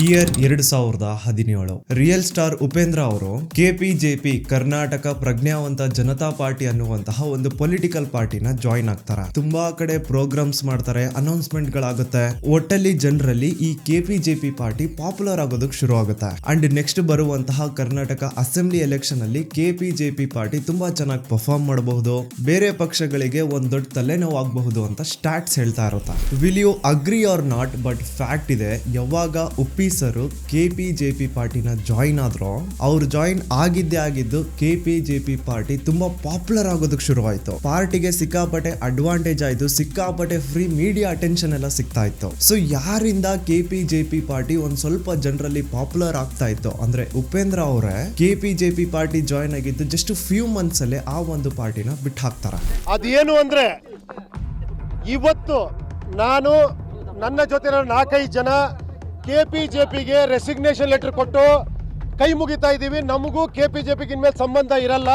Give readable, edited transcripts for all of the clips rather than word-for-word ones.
Year 2017 real star Upendra ಅವರು KPJP Karnataka ಪ್ರಜ್ಞಾವಂತ Janata party ಅನ್ನುವಂತಹ ಒಂದು ಪೊಲಿಟಿಕಲ್ ಪಾರ್ಟಿನ ಜಾಯಿನ್ ಆಗ್ತಾರೆ. ತುಂಬಾ ಕಡೆ ಪ್ರೋಗ್ರಾಮ್ಸ್ ಮಾಡ್ತಾರೆ, ಅನೌನ್ಸ್ಮೆಂಟ್ ಗಳಾಗುತ್ತೆ. ಒಟ್ಟಲ್ಲಿ ಜನರಲ್ಲಿ ಈ ಕೆಪಿಜೆಪಿ ಪಾರ್ಟಿ ಪಾಪ್ಯುಲರ್ ಆಗೋದಕ್ಕೆ ಶುರು ಆಗುತ್ತೆ. ಅಂಡ್ ನೆಕ್ಸ್ಟ್ ಬರುವಂತಹ ಕರ್ನಾಟಕ ಅಸೆಂಬ್ಲಿ ಎಲೆಕ್ಷನ್ ಅಲ್ಲಿ ಕೆಪಿಜೆಪಿ ಪಾರ್ಟಿ ತುಂಬಾ ಚೆನ್ನಾಗಿ ಪರ್ಫಾರ್ಮ್ ಮಾಡಬಹುದು, ಬೇರೆ ಪಕ್ಷಗಳಿಗೆ ಒಂದ್ ದೊಡ್ಡ ತಲೆನೋವು ಆಗಬಹುದು ಅಂತ ಸ್ಟಾಟ್ಸ್ ಹೇಳ್ತಾ ಇರುತ್ತೆ. Will you agree or not? But fact ಇದೆ, ಯಾವಾಗ ಸರ್ ಕೆಪಿಜೆಪಿ ಪಾರ್ಟಿನ ಜಾಯಿನ್ ಆದ್ರು, ಅವ್ರು ಜಾಯಿನ್ ಆಗಿದ್ದು ಕೆಪಿಜೆಪಿ ಪಾರ್ಟಿ ತುಂಬಾ ಪಾಪ್ಯುಲರ್ ಆಗೋದಕ್ಕೆ ಶುರು ಆಯ್ತು. ಪಾರ್ಟಿಗೆ ಸಿಕ್ಕಾಪಟ್ಟೆ ಅಡ್ವಾಂಟೇಜ್ ಆಯ್ತು, ಸಿಕ್ಕಾಪಟ್ಟೆ ಫ್ರೀ ಮೀಡಿಯಾ ಅಟೆನ್ಷನ್ ಎಲ್ಲ ಸಿಗ್ತಾ ಇತ್ತು. ಸೊ ಯಾರಿಂದ ಕೆಪಿಜೆಪಿ ಪಾರ್ಟಿ ಒಂದ್ ಸ್ವಲ್ಪ ಜನರಲ್ಲಿ ಪಾಪ್ಯುಲರ್ ಆಗ್ತಾ ಇತ್ತು ಅಂದ್ರೆ ಉಪೇಂದ್ರ ಅವರೇ ಕೆಪಿಜೆಪಿ ಪಾರ್ಟಿ ಜಾಯಿನ್ ಆಗಿದ್ದು ಜಸ್ಟ್ ಫ್ಯೂ ಮಂತ್ಸ್ ಅಲ್ಲೇ ಆ ಒಂದು ಪಾರ್ಟಿನ ಬಿಟ್ಟು ಹಾಕ್ತಾರ. ಅದೇನು ಅಂದ್ರೆ ಇವತ್ತು ನಾನು ನನ್ನ ಜೊತೆ 4-5 ಜನ ಕೆಪಿಜೆಪಿಗೆ ರೆಸಿಗ್ನೇಷನ್ ಲೆಟರ್ ಕೊಟ್ಟು ಕೈ ಮುಗಿತಾ ಇದ್ದೀವಿ. ನಮಗೂ ಕೆಪಿಜೆಪಿಗೆ ಇನ್ಮೇಲೆ ಸಂಬಂಧ ಇರಲ್ಲ.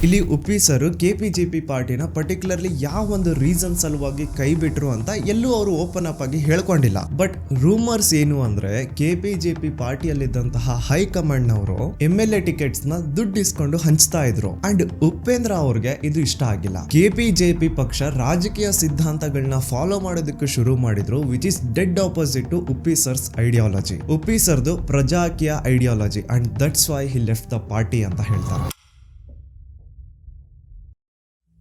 ಇಲ್ಲಿ ಸರ್ ಕೆಪಿಜೆಪಿ ಪಾರ್ಟಿನ ಪರ್ಟಿಕ್ಯುಲರ್ಲಿ ಯಾವ ಒಂದು ರೀಸನ್ ಸಲುವಾಗಿ ಕೈ ಬಿಟ್ರು ಅಂತ ಎಲ್ಲೂ ಅವರು ಓಪನ್ ಅಪ್ ಆಗಿ ಹೇಳ್ಕೊಂಡಿಲ್ಲ. ಬಟ್ ರೂಮರ್ಸ್ ಏನು ಅಂದ್ರೆ ಕೆಪಿಜೆಪಿ ಪಾರ್ಟಿಯಲ್ಲಿದ್ದಂತಹ ಹೈಕಮಾಂಡ್ ನವರು MLA ಟಿಕೆಟ್ಸ್ ನ ದುಡ್ಡು ಇಸ್ಕೊಂಡು ಹಂಚ್ತಾ ಇದ್ರು. ಅಂಡ್ ಉಪೇಂದ್ರ ಅವ್ರಿಗೆ ಇದು ಇಷ್ಟ ಆಗಿಲ್ಲ. ಕೆಪಿಜೆಪಿ ಪಕ್ಷ ರಾಜಕೀಯ ಸಿದ್ಧಾಂತಗಳನ್ನ ಫಾಲೋ ಮಾಡೋದಕ್ಕೆ ಶುರು ಮಾಡಿದ್ರು, which is dead opposite to sir's ideology. ಸರ್ದು Prajakeeya ideology and that's why he left the party ಅಂತ ಹೇಳ್ತಾರೆ.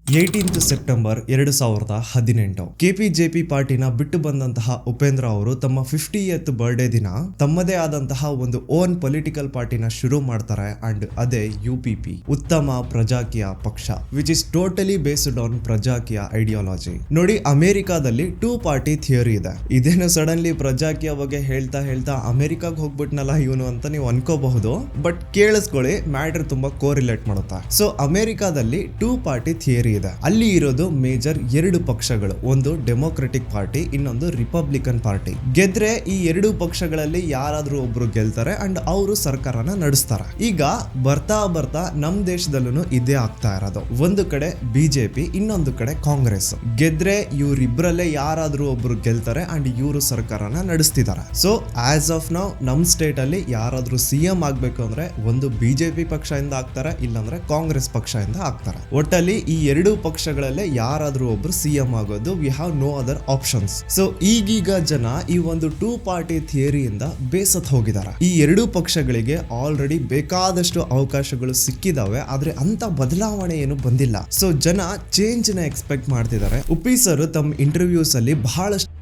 18 ಸೆಪ್ಟೆಂಬರ್ 2018 ಕೆಪಿಜೆಪಿ ಪಾರ್ಟಿನ ಬಿಟ್ಟು ಬಂದಂತಹ ಉಪೇಂದ್ರ ಅವರು ತಮ್ಮ 50th ಬರ್ಡೇ ದಿನ ತಮ್ಮದೇ ಆದಂತಹ ಒಂದು ಓನ್ ಪೊಲಿಟಿಕಲ್ ಪಾರ್ಟಿನ ಶುರು ಮಾಡ್ತಾರೆ. ಅಂಡ್ ಅದೇ UPP, Uttama Prajaakeeya Paksha, which is totally based on Prajaakeeya ideology. ನೋಡಿ, ಅಮೆರಿಕಾದಲ್ಲಿ 2 ಪಾರ್ಟಿ ಥಿಯರಿ ಇದೆ. ಇದೇನು ಸಡನ್ಲಿ ಪ್ರಜಾಕೀಯ ಬಗ್ಗೆ ಹೇಳ್ತಾ ಅಮೆರಿಕಾಗ್ ಹೋಗ್ಬಿಟ್ನಲ್ಲ ಇವನು ಅಂತ ನೀವು ಅನ್ಕೋಬಹುದು. ಬಟ್ ಕೇಳಿಸ್ಕೊಳ್ಳಿ, ಮ್ಯಾಟರ್ ತುಂಬಾ ಕೋರಿಲೇಟ್ ಮಾಡುತ್ತೆ. ಸೊ ಅಮೆರಿಕಾದಲ್ಲಿ 2 ಪಾರ್ಟಿ ಥಿಯರಿ ಇದೆ. ಅಲ್ಲಿ ಇರೋದು ಮೇಜರ್ 2 ಪಕ್ಷಗಳು, ಒಂದು ಡೆಮೊಕ್ರೆಟಿಕ್ ಪಾರ್ಟಿ, ಇನ್ನೊಂದು ರಿಪಬ್ಲಿಕನ್ ಪಾರ್ಟಿ. ಗೆದ್ರೆ ಈ 2 ಪಕ್ಷಗಳಲ್ಲಿ ಯಾರಾದ್ರೂ ಒಬ್ರು ಗೆಲ್ತಾರೆ ಅಂಡ್ ಅವರು ಸರ್ಕಾರನ ನಡೆಸ್ತಾರೆ. ಈಗ ಬರ್ತಾ ನಮ್ ದೇಶದಲ್ಲೂ ಇದೇ ಆಗ್ತಾ ಇರೋದು. ಒಂದು ಕಡೆ ಬಿಜೆಪಿ, ಇನ್ನೊಂದು ಕಡೆ ಕಾಂಗ್ರೆಸ್. ಗೆದ್ರೆ ಇವ್ರಿಬ್ರಲ್ಲೇ ಯಾರಾದ್ರೂ ಒಬ್ರು ಗೆಲ್ತಾರೆ ಅಂಡ್ ಇವರು ಸರ್ಕಾರನ ನಡೆಸ್ತಿದ್ದಾರೆ. ಸೊ ಆಸ್ ಆಫ್ ನೌ ನಮ್ ಸ್ಟೇಟ್ ಅಲ್ಲಿ ಯಾರಾದ್ರೂ CM ಆಗ್ಬೇಕು ಅಂದ್ರೆ ಒಂದು ಬಿಜೆಪಿ ಪಕ್ಷದಿಂದ ಆಗ್ತಾರೆ, ಇಲ್ಲಾಂದ್ರೆ ಕಾಂಗ್ರೆಸ್ ಪಕ್ಷದಿಂದ ಆಗ್ತಾರೆ. ಒಟ್ಟಲ್ಲಿ ಈ 2 ಪಕ್ಷಗಳಲ್ಲೇ ಯಾರಾದ್ರೂ ಒಬ್ರು CM ಆಗೋದು. We have no other options. So ಈಗೀಗ ಜನ ಈ ಒಂದು 2 ಪಾರ್ಟಿ ಥಿಯರಿಯಿಂದ ಬೇಸತ್ ಹೋಗಿದ್ದಾರೆ. ಈ 2 ಪಕ್ಷಗಳಿಗೆ ಆಲ್ರೆಡಿ ಬೇಕಾದಷ್ಟು ಅವಕಾಶಗಳು ಸಿಕ್ಕಿದಾವೆ, ಆದ್ರೆ ಅಂತ ಬದಲಾವಣೆ ಏನು ಬಂದಿಲ್ಲ. ಸೊ ಜನ ಚೇಂಜ್ ನ ಎಕ್ಸ್ಪೆಕ್ಟ್ ಮಾಡ್ತಿದ್ದಾರೆ. ಸರ್ ತಮ್ಮ ಇಂಟರ್ವ್ಯೂಸ್ ಅಲ್ಲಿ ಬಹಳಷ್ಟು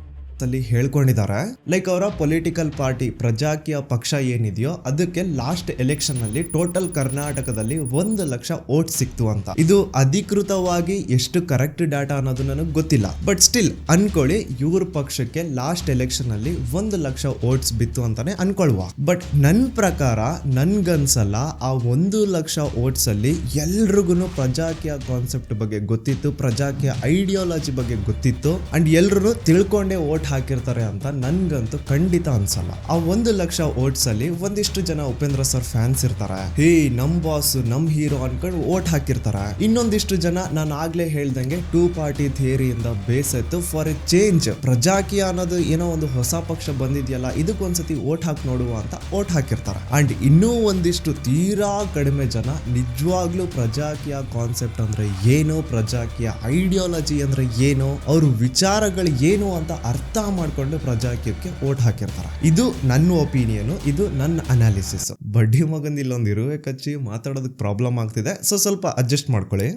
ಹೇಳ್ಕೊಂಡಿದ್ದಾರೆ, ಲೈಕ್ ಅವರ ಪೊಲಿಟಿಕಲ್ ಪಾರ್ಟಿ ಪ್ರಜಾಕೀಯ ಪಕ್ಷ ಏನಿದೆಯೋ ಅದಕ್ಕೆ ಲಾಸ್ಟ್ ಎಲೆಕ್ಷನ್ ಅಲ್ಲಿ ಟೋಟಲ್ ಕರ್ನಾಟಕದಲ್ಲಿ 1 ಲಕ್ಷ ವೋಟ್ ಸಿಕ್ತು ಅಂತ. ಇದು ಅಧಿಕೃತವಾಗಿ ಎಷ್ಟು ಕರೆಕ್ಟ್ ಡಾಟಾ ಅನ್ನೋದು ನನಗೆ ಗೊತ್ತಿಲ್ಲ. ಬಟ್ ಸ್ಟಿಲ್ ಅನ್ಕೊಳ್ಳಿ, ಇವ್ರ ಪಕ್ಷಕ್ಕೆ ಲಾಸ್ಟ್ ಎಲೆಕ್ಷನ್ ಅಲ್ಲಿ 1 ಲಕ್ಷ ವೋಟ್ಸ್ ಬಿತ್ತು ಅಂತಾನೆ ಅನ್ಕೊಳ್ವಾ. ಬಟ್ ನನ್ ಪ್ರಕಾರ ನನ್ಗನ್ಸಲ್ಲ ಆ 1 ಲಕ್ಷ ವೋಟ್ಸ್ ಅಲ್ಲಿ ಎಲ್ರಿಗೂ ಪ್ರಜಾಕೀಯ ಕಾನ್ಸೆಪ್ಟ್ ಬಗ್ಗೆ ಗೊತ್ತಿತ್ತು, ಪ್ರಜಾಕೀಯ ಐಡಿಯಾಲಜಿ ಬಗ್ಗೆ ಗೊತ್ತಿತ್ತು ಅಂಡ್ ಎಲ್ರು ತಿಳ್ಕೊಂಡೇ ವೋಟ್ ಹಾಕಿರ್ತಾರೆ ಅಂತ ನನ್ಗಂತೂ ಖಂಡಿತ ಅನ್ಸಲ್ಲ. ಆ 1 ಲಕ್ಷ ವೋಟ್ಸ್ ಅಲ್ಲಿ ಒಂದಿಷ್ಟು ಜನ ಉಪೇಂದ್ರ ಸರ್ ಫ್ಯಾನ್ಸ್ ಇರ್ತಾರೆ, ಹೇ ನಮ್ ಬಾಸ್ ನಮ್ ಹೀರೋ ಅನ್ಕೊಂಡು ವೋಟ್ ಹಾಕಿರ್ತಾರೆ. ಇನ್ನೊಂದಿಷ್ಟು ಜನ ನಾನು ಆಗ್ಲೇ ಹೇಳ್ದಂಗೆ 2 ಪಾರ್ಟಿ ಥಿಯರಿಯಿಂದ ಬೇಸತ್ತು ಫಾರ್ ಎ ಚೇಂಜ್, ಪ್ರಜಾಕೀಯ ಅನ್ನೋದು ಏನೋ ಒಂದು ಹೊಸ ಪಕ್ಷ ಬಂದಿದೆಯಲ್ಲ ಇದಕ್ಕೊಂದ್ಸತಿ ವೋಟ್ ಹಾಕಿ ನೋಡುವ ಅಂತ ವೋಟ್ ಹಾಕಿರ್ತಾರೆ. ಅಂಡ್ ಇನ್ನೂ ಒಂದಿಷ್ಟು ತೀರಾ ಕಡಿಮೆ ಜನ ನಿಜವಾಗ್ಲೂ ಪ್ರಜಾಕೀಯ ಕಾನ್ಸೆಪ್ಟ್ ಅಂದ್ರೆ ಏನು, ಪ್ರಜಾಕೀಯ ಐಡಿಯಾಲಜಿ ಅಂದ್ರೆ ಏನು, ಅವ್ರ ವಿಚಾರಗಳು ಏನು ಅಂತ ಅರ್ಥ ಮಾಡ್ಕೊಂಡು ಪ್ರಜಾಕೀಯಕ್ಕೆ ವೋಟ್ ಹಾಕಿರ್ತಾರೆ. ಇದು ನನ್ನ ಒಪಿನಿಯನ್, ಇದು ನನ್ನ ಅನಾಲಿಸಿಸ್. ಬಡ್ಡಿ ಮಗಂದ ಇಲ್ಲೊಂದು ಇರುವೆ ಕಚ್ಚಿ ಮಾತಾಡೋದಕ್ಕೆ ಪ್ರಾಬ್ಲಮ್ ಆಗ್ತಿದೆ, ಸೊ ಸ್ವಲ್ಪ ಅಡ್ಜಸ್ಟ್ ಮಾಡ್ಕೊಳ್ಳಿ.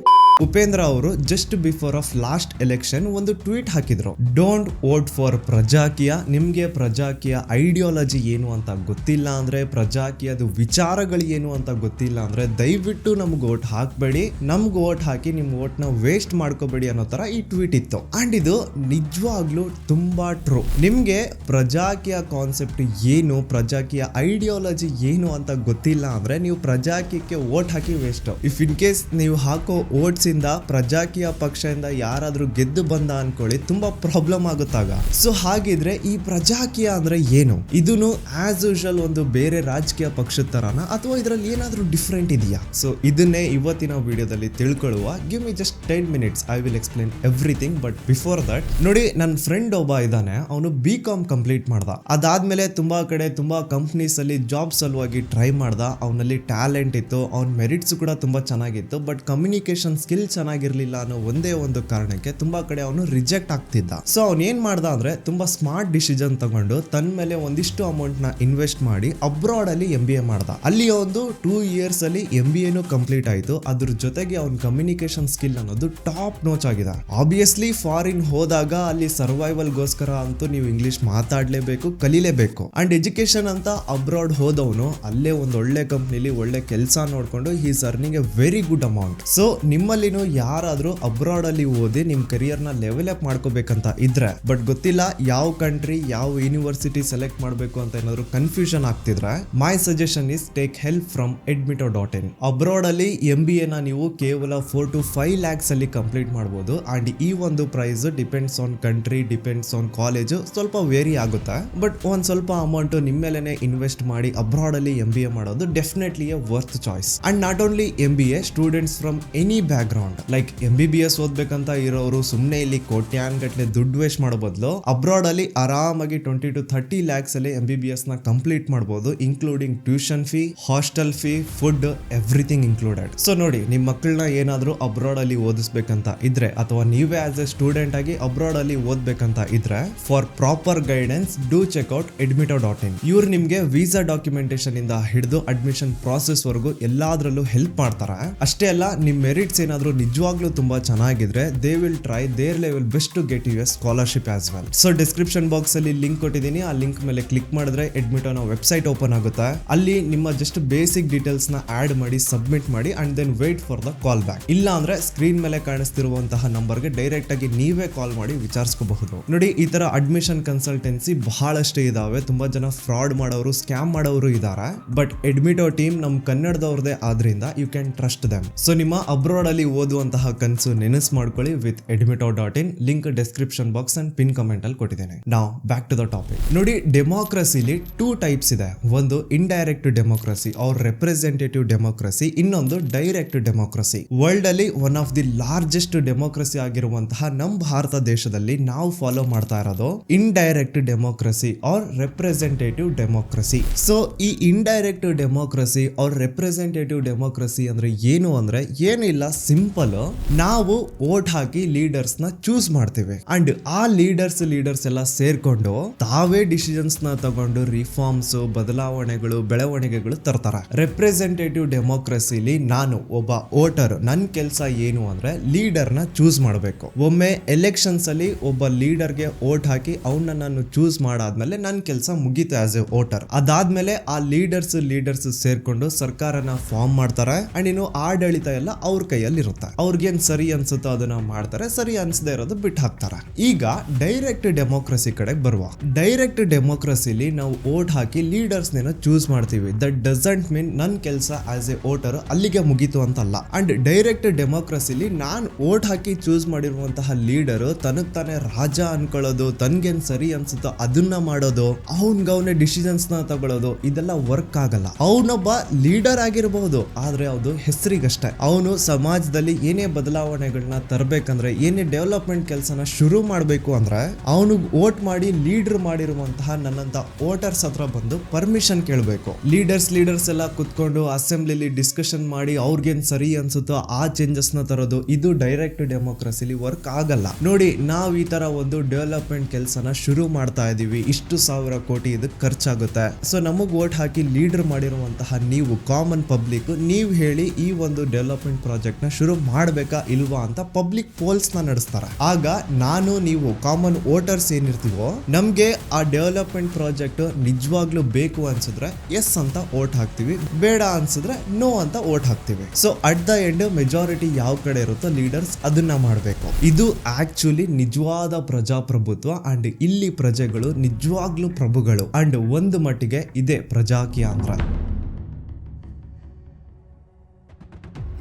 ಉಪೇಂದ್ರ ಅವರು just before of last election ಒಂದು ಟ್ವೀಟ್ ಹಾಕಿದ್ರು, ಡೋಂಟ್ ವೋಟ್ ಫಾರ್ ಪ್ರಜಾಕೀಯ. ನಿಮ್ಗೆ ಪ್ರಜಾಕೀಯ ಐಡಿಯಾಲಜಿ ಏನು ಅಂತ ಗೊತ್ತಿಲ್ಲ ಅಂದ್ರೆ, ಪ್ರಜಾಕೀಯದ ವಿಚಾರಗಳು ಏನು ಅಂತ ಗೊತ್ತಿಲ್ಲ ಅಂದ್ರೆ ದಯವಿಟ್ಟು ನಮ್ಗೆ ವೋಟ್ ಹಾಕ್ಬೇಡಿ, ನಮ್ಗೆ ವೋಟ್ ಹಾಕಿ ನಿಮ್ ವೋಟ್ ನ ವೇಸ್ಟ್ ಮಾಡ್ಕೋಬೇಡಿ ಅನ್ನೋ ತರ ಈ ಟ್ವೀಟ್ ಇತ್ತು. ಅಂಡ್ ಇದು ನಿಜವಾಗ್ಲೂ ತುಂಬಾ ಟ್ರೂ. ನಿಮ್ಗೆ ಪ್ರಜಾಕೀಯ ಕಾನ್ಸೆಪ್ಟ್ ಏನು, ಪ್ರಜಾಕೀಯ ಐಡಿಯಾಲಜಿ ಏನು ಅಂತ ಗೊತ್ತಿಲ್ಲ ಅಂದ್ರೆ ನೀವು ಪ್ರಜಾಕೀಯಕ್ಕೆ ವೋಟ್ ಹಾಕಿ ವೇಸ್ಟ್. ಇಫ್ ಇನ್ ಕೇಸ್ ನೀವು ಹಾಕೋ ವೋಟ್ಸ್ ಇಂದ ಪ್ರಜಾಕೀಯ ಪಕ್ಷದಿಂದ ಯಾರಾದ್ರೂ ಗೆದ್ದು ಬಂದ ಅನ್ಕೊಳ್ಳಿ, ತುಂಬಾ ಪ್ರಾಬ್ಲಮ್ ಆಗುತ್ತಾಗ. ಸೊ ಹಾಗಿದ್ರೆ ಈ ಪ್ರಜಾಕೀಯ ಅಂದ್ರೆ ಏನು? ಇದನ್ನು ಆಸ್ ಯೂಶುವಲ್ ಒಂದು ಬೇರೆ ರಾಜಕೀಯ ಪಕ್ಷದ ತರನ ಅಥವಾ ಇದರಲ್ಲಿ ಏನಾದ್ರೂ ಡಿಫ್ರೆಂಟ್ ಇದೆಯಾ? ಸೊ ಇದನ್ನೇ ಇವತ್ತಿನ ವಿಡಿಯೋದಲ್ಲಿ ತಿಳ್ಕೊಳ್ಳುವ. Give me just 10 minutes, I will explain everything. But before that ನೋಡಿ, ನನ್ನ ಫ್ರೆಂಡ್ ಒಬ್ಬ ಇದ್ದಾನೆ, ಏನಿದ್ದಾನೆ ಅವನು BCom ಕಂಪ್ಲೀಟ್ ಮಾಡ್ದ. ಅದಾದ್ಮೇಲೆ ತುಂಬಾ ಕಡೆ ತುಂಬಾ ಕಂಪ್ನೀಸ್ ಅಲ್ಲಿ ಜಾಬ್ ಸಲುವಾಗಿ ಟ್ರೈ ಮಾಡ್ದ. ಅವನಲ್ಲಿ ಟ್ಯಾಲೆಂಟ್ ಇತ್ತು, ಅವನ ಮೆರಿಟ್ಸ್ ಕೂಡ ತುಂಬಾ ಚೆನ್ನಾಗಿತ್ತು. ಬಟ್ ಕಮ್ಯುನಿಕೇಶನ್ ಸ್ಕಿಲ್ ಚೆನ್ನಾಗಿರ್ಲಿಲ್ಲ ಅನ್ನೋ ಒಂದೇ ಒಂದು ಕಾರಣಕ್ಕೆ ತುಂಬಾ ಕಡೆ ಅವನು ರಿಜೆಕ್ಟ್ ಆಗ್ತಿದ್ದ. ಸೊ ಅವ್ನು ಏನ್ ಮಾಡ್ದ ಅಂದ್ರೆ ತುಂಬಾ ಸ್ಮಾರ್ಟ್ ಡಿಸಿಷನ್ ತಗೊಂಡು ತನ್ನ ಮೇಲೆ ಒಂದಿಷ್ಟು ಅಮೌಂಟ್ ನ ಇನ್ವೆಸ್ಟ್ ಮಾಡಿ ಅಬ್ರಾಡ್ ಅಲ್ಲಿ MBA ಮಾಡ್ದ. ಅಲ್ಲಿ ಒಂದು 2 years ಅಲ್ಲಿ MBA ಕಂಪ್ಲೀಟ್ ಆಯ್ತು. ಅದ್ರ ಜೊತೆಗೆ ಅವ್ನ ಕಮ್ಯುನಿಕೇಶನ್ ಸ್ಕಿಲ್ ಅನ್ನೋದು ಟಾಪ್ ನೋಚ್ ಆಗಿದೆ. ಆಬ್ವಿಯಸ್ಲಿ ಫಾರಿನ್ ಹೋದಾಗ ಅಲ್ಲಿ ಸರ್ವೈವಲ್ ಗೋಸ್ಕರ ಅಂತೂ ನೀವು ಇಂಗ್ಲಿಷ್ ಮಾತಾಡ್ಲೇಬೇಕು, ಕಲೀಲೇಬೇಕು. ಅಂಡ್ ಎಜುಕೇಶನ್ ಅಂತ ಅಬ್ರಾಡ್ ಹೋದವನು ಅಲ್ಲೇ ಒಂದು ಒಳ್ಳೆ ಕಂಪ್ನಿಲಿ ಒಳ್ಳೆ ಕೆಲಸ ನೋಡ್ಕೊಂಡು he is earning a very good amount. So ನಿಮ್ಮಲ್ಲಿನೂ ಯಾರಾದ್ರೂ ಅಬ್ರಾಡ್ ಅಲ್ಲಿ ಓದಿ ನಿಮ್ ಕರಿಯರ್ ನ ಲೆವೆಲ್ ಅಪ್ ಮಾಡ್ಕೋಬೇಕಂತ ಇದ್ರೆ ಬಟ್ ಗೊತ್ತಿಲ್ಲ ಯಾವ ಕಂಟ್ರಿ ಯಾವ ಯೂನಿವರ್ಸಿಟಿ ಸೆಲೆಕ್ಟ್ ಮಾಡಬೇಕು ಅಂತ ಏನಾದ್ರು ಕನ್ಫ್ಯೂಷನ್ ಆಗ್ತಿದ್ರೆ my suggestion is take help from edmito.in. Abroad ಅಲ್ಲಿ MBA ನ ನೀವು ಕೇವಲ 4 to 5 lakhs ಅಲ್ಲಿ ಕಂಪ್ಲೀಟ್ ಮಾಡಬಹುದು. ಅಂಡ್ ಈ ಒಂದು price depends on country, depends on college, ಸ್ವಲ್ಪ ವೇರಿ ಆಗುತ್ತೆ. ಬಟ್ ಒಂದ್ ಸ್ವಲ್ಪ ಅಮೌಂಟ್ ನಿಮ್ಮ ಮೇಲೆನೆ ಇನ್ವೆಸ್ಟ್ ಮಾಡಿ ಅಬ್ರಾಡ್ ಅಲ್ಲಿ MBA ಮಾಡೋದು definitely A worth choice. And not only MBA, students from any back ground like MBBS ಓದ್ಬೇಕಂತ ಇರೋರು ಸುಮ್ನೆ ಇಲ್ಲಿ ಕೋಟ್ಯಾನ್ಗಟ್ಲೆ ದುಡ್ಡು ವೇಸ್ಟ್ ಮಾಡೋ ಬದಲು ಅಬ್ರಾಡ್ ಅಲ್ಲಿ ಆರಾಮಾಗಿ 20 to 30 lakhs ಅಲ್ಲಿ MBBS ನ ಕಂಪ್ಲೀಟ್ ಮಾಡಬಹುದು, including tuition fee, hostel fee, food, everything included. So ನೋಡಿ, ನಿಮ್ಮ ಮಕ್ಕಳನ್ನ ಏನಾದ್ರೂ ಅಬ್ರಾಡ್ ಅಲ್ಲಿ ಓದಿಸ್ಬೇಕಂತ ಇದ್ರೆ ಅಥವಾ ನೀವೇ ಆಸ್ ಎ ಸ್ಟೂಡೆಂಟ್ ಆಗಿ ಅಬ್ರಾಡ್ ಅಲ್ಲಿ ಓದ್ಬೇಕಂತ ಇದ್ರೆ for proper guidance do check out edmito.in. ಇವ್ರು ನಿಮ್ಗೆ ವೀಸಾ ಡಾಕ್ಯುಮೆಂಟೇಶನ್ ಇಂದ ಹಿಡಿದು ಅಡ್ಮಿಷನ್ ಪ್ರಾಸೆಸ್ ವರೆಗೂ ಎಲ್ಲಾದ್ರಲ್ಲೂ ಹೆಲ್ಪ್ ಮಾಡ್ತಾರೆ. ಅಷ್ಟೇ ಅಲ್ಲ, ನಿಮ್ ಮೆರಿಟ್ಸ್ ಏನಾದ್ರೂ ನಿಜವಾಗ್ಲೂ ತುಂಬಾ ಚೆನ್ನಾಗಿದ್ರೆ they will try their level best to get you a scholarship as well. So description box ಅಲ್ಲಿ ಲಿಂಕ್ ಕೊಟ್ಟಿದ್ದೀನಿ. ಆ ಲಿಂಕ್ ಮೇಲೆ ಕ್ಲಿಕ್ ಮಾಡಿದ್ರೆ ಎಡ್ಮಿಟೋನ ವೆಬ್ಸೈಟ್ ಓಪನ್ ಆಗುತ್ತೆ. ಅಲ್ಲಿ ನಿಮ್ಮ ಜಸ್ಟ್ ಬೇಸಿಕ್ ಡೀಟೇಲ್ಸ್ ನ ಆಡ್ ಮಾಡಿ ಸಬ್ಮಿಟ್ ಮಾಡಿ and then wait for the call back. ಇಲ್ಲ ಅಂದ್ರೆ ಸ್ಕ್ರೀನ್ ಮೇಲೆ ಕಾಣಿಸ್ತಿರುವಂತಹ ನಂಬರ್ಗೆ ಡೈರೆಕ್ಟ್ ಆಗಿ ನೀವೇ ಕಾಲ್ ಮಾಡಿ ವಿಚಾರಿಸ್ಕೋಬಹುದು. ನೋಡಿ, ಈ ತರ ಅಡ್ಮಿಷನ್ ಕನ್ಸಲ್ಟೆನ್ಸಿ ಬಹಳಷ್ಟು ಇದಾವೆ. ತುಂಬಾ ಜನ ಫ್ರಾಡ್ ಮಾಡೋರು, ಸ್ಕ್ಯಾಮ್ ಮಾಡೋರು ಇದಾರೆ. ಬಟ್ ಎಡ್ಮಿಟೋ ಟೀಮ್ ನಮ್ ಕನ್ನಡದವ್ರದೇ ಆದ್ರಿಂದ you can trust them. So ನಿಮ್ಮ ಅಬ್ರಾಡ್ ಅಲ್ಲಿ ಓದುವಂತಹ ಕನಸು ನೆನಸು ಮಾಡ್ಕೊಳ್ಳಿ with edmito.in. Link description box and pin comment ಅಲ್ಲಿ ಕೊಟ್ಟಿದ್ದೇನೆ. ನಾವು ಬ್ಯಾಕ್ ಟು ದ ಟಾಪಿಕ್. ನೋಡಿ, ಡೆಮೋಕ್ರಸಿಲಿ 2 ಟೈಪ್ಸ್ ಇದೆ. ಒಂದು indirect democracy or representative democracy, ಇನ್ನೊಂದು ಡೈರೆಕ್ಟ್ ಡೆಮೋಕ್ರಸಿ. ವರ್ಲ್ಡ್ ಅಲ್ಲಿ one of the largest democracy ಆಗಿರುವಂತಹ ನಮ್ಮ ಭಾರತ ದೇಶದಲ್ಲಿ ನಾವು ಫಾಲೋ ಮಾಡ್ತಾ ಇರೋದು indirect democracy or representative democracy. So ಈ indirect democracy or representative democracy ಅಂದ್ರೆ ಏನು ಅಂದ್ರೆ ಏನಿಲ್ಲ, ಸಿಂಪಲ್. ನಾವು ವೋಟ್ ಹಾಕಿ ಲೀಡರ್ಸ್ ನ ಚೂಸ್ ಮಾಡ್ತೀವಿ ಅಂಡ್ ಆ ಲೀಡರ್ಸ್ ಎಲ್ಲ ಸೇರ್ಕೊಂಡು ತಾವೇ ಡಿಸಿಷನ್ಸ್ ನ ತಗೊಂಡು ರಿಫಾರ್ಮ್ಸ್, ಬದಲಾವಣೆಗಳು, ಬೆಳವಣಿಗೆಗಳು ತರ್ತಾರೆ. ರೆಪ್ರೆಸೆಂಟೇಟಿವ್ ಡೆಮೋಕ್ರಸಿಲಿ ನಾನು ಒಬ್ಬ ವೋಟರ್, ನನ್ನ ಕೆಲಸ ಏನು ಅಂದ್ರೆ ಲೀಡರ್ ನ ಚೂಸ್ ಮಾಡಬೇಕು. ಒಮ್ಮೆ ಎಲೆಕ್ಷನ್ಸ್ ಅಲ್ಲಿ ಒಬ್ಬ ಲೀಡರ್ ಗೆ ವೋಟ್ ಹಾಕಿ ಅವನ್ನ ನಾನು ಚೂಸ್ ಮಾಡಾದ್ಮೇಲೆ ನನ್ನ ಕೆಲಸ ಮುಗೀತು ಆಸ್ ಎ ವೋಟರ್. ಅದಾದ್ಮೇಲೆ ಆ ಲೀಡರ್ಸ್ ಸೇರ್ಕೊಂಡು ಸರ್ಕಾರನ ಫಾರ್ಮ್ ಮಾಡ್ತಾರೆ ಅಂಡ್ ಇನ್ನು ಆಡಳಿತ ಎಲ್ಲ ಅವ್ರ ಕೈಯಲ್ಲಿ ಇರುತ್ತೆ. ಅವ್ರಿಗೇನ್ ಸರಿ ಅನ್ಸುತ್ತೋ ಅದನ್ನ ಮಾಡ್ತಾರೆ, ಸರಿ ಅನ್ಸದೇ ಇರೋದು ಬಿಟ್ಟು ಹಾಕ್ತಾರೆ. ಈಗ ಡೈರೆಕ್ಟ್ ಡೆಮೋಕ್ರಸಿ ಕಡೆ ಬರುವ. ಡೈರೆಕ್ಟ್ ಡೆಮೋಕ್ರಸಿಲಿ ನಾವು ವೋಟ್ ಹಾಕಿ ಲೀಡರ್ಸ್ ಚೂಸ್ ಮಾಡ್ತೀವಿ. ದಟ್ ಡಸಂಟ್ ಮೀನ್ ನನ್ನ ಕೆಲಸ ಆಸ್ ಎ ವೋಟರ್ ಅಲ್ಲಿಗೆ ಮುಗೀತು ಅಂತಲ್ಲ. ಅಂಡ್ ಡೈರೆಕ್ಟ್ ಡೆಮೋಕ್ರಸಿಲಿ ನಾನು ವೋಟ್ ಹಾಕಿ ಚೂಸ್ ಮಾಡಿರುವಂತಹ ಲೀಡರ್ ತನಗ್ ತಾನೇ ರಾಜ ಅನ್ಕೊಳ್ಳೋದು, ತನ್ಗೇನ್ ಸರಿ ಅನ್ಸುತ್ತೋ ಅದನ್ನ ಮಾಡೋದು, ಅವನ್ಗವನೇ ಡಿಸಿಷನ್ಸ್ ನ ತಗೊಳ್ಳೋದು, ಇದೆಲ್ಲ ವರ್ಕ್ ಆಗಲ್ಲ. ಅವನೊಬ್ಬ ಲೀಡರ್ ಆಗಿರಬಹುದು, ಆದ್ರೆ ಅದು ಹೆಸರಿಗಷ್ಟೇ. ಅವನು ಸಮಾಜದಲ್ಲಿ ಏನೇ ಬದಲಾವಣೆಗಳನ್ನ ತರಬೇಕಂದ್ರೆ, ಏನೇ ಡೆವಲಪ್ಮೆಂಟ್ ಕೆಲಸನ ಶುರು ಮಾಡಬೇಕು ಅಂದ್ರೆ ಅವನು ವೋಟ್ ಮಾಡಿ ಲೀಡರ್ ಮಾಡಿರುವಂತಹ ನನ್ನಂತ ವೋಟರ್ಸ್ ಹತ್ರ ಬಂದು ಪರ್ಮಿಷನ್ ಕೇಳಬೇಕು. ಲೀಡರ್ಸ್ ಎಲ್ಲ ಕುತ್ಕೊಂಡು ಅಸೆಂಬ್ಲಿಲಿ ಡಿಸ್ಕಷನ್ ಮಾಡಿ ಅವ್ರಿಗೇನ್ ಸರಿ ಅನ್ಸುತ್ತೋ ಆ ಚೇಂಜಸ್ ನ ತರೋದು, ಇದು ಡೈರೆಕ್ಟ್ ಡೆಮೋಕ್ರಸಿಲಿ ವರ್ಕ್ ಆಗಲ್ಲ. ನೋಡಿ, ನಾವ್ ಈ ತರ ಒಂದು ಡೆವಲಪ್ಮೆಂಟ್ ಕೆಲಸನ ಶುರು ಮಾಡ್ತಾ ಇದೀವಿ, ಇಷ್ಟು 1000 ಕೋಟಿ ಇದಕ್ಕೆ ಖರ್ಚಾಗುತ್ತೆ. ಸೊ ನಮಗ್ ವೋಟ್ ಹಾಕಿ ಲೀಡರ್ ಮಾಡಿರುವಂತಹ ನೀವು ಕಾಮನ್ ಪಬ್ಲಿಕ್, ನೀವು ಹೇಳಿ ಈ ಒಂದು ಡೆವಲಪ್ಮೆಂಟ್ ಪ್ರಾಜೆಕ್ಟ್ ನ ಶುರು ಮಾಡ್ಬೇಕಾ ಇಲ್ವಾ ಅಂತ ಪಬ್ಲಿಕ್ ಪೋಲ್ಸ್ ನ ನಡೆಸ್ತಾರೆ. ಆಗ ನಾನು ನೀವು ಕಾಮನ್ ವೋಟರ್ಸ್ ಏನಿರ್ತೀವೋ ನಮ್ಗೆ ಆ ಡೆವಲಪ್ಮೆಂಟ್ ಪ್ರಾಜೆಕ್ಟ್ ನಿಜವಾಗ್ಲೂ ಬೇಕು ಅನ್ಸಿದ್ರೆ ಎಸ್ ಅಂತ ವೋಟ್ ಹಾಕ್ತಿವಿ, ಬೇಡ ಅನ್ಸಿದ್ರೆ ನೋ ಅಂತ ವೋಟ್ ಹಾಕ್ತಿವಿ. So at the end majority ಯಾವ ಕಡೆ ಇರುತ್ತೋ ಲೀಡರ್ಸ್ ಅದನ್ನ ಮಾಡಬೇಕು. ಇದು ಆಕ್ಚುಲಿ ನಿಜವಾದ ಪ್ರಜಾಪ್ರಭುತ್ವ ಅಂಡ್ ಇಲ್ಲಿ ಪ್ರಜೆಗಳು ನಿಜವಾಗ್ಲೂ ಪ್ರಭುಗಳು ಅಂಡ್ ಒಂದು ಮಟ್ಟಿಗೆ ಇದೇ ಪ್ರಜಾಕೀಯ ಅಂದ್ರ.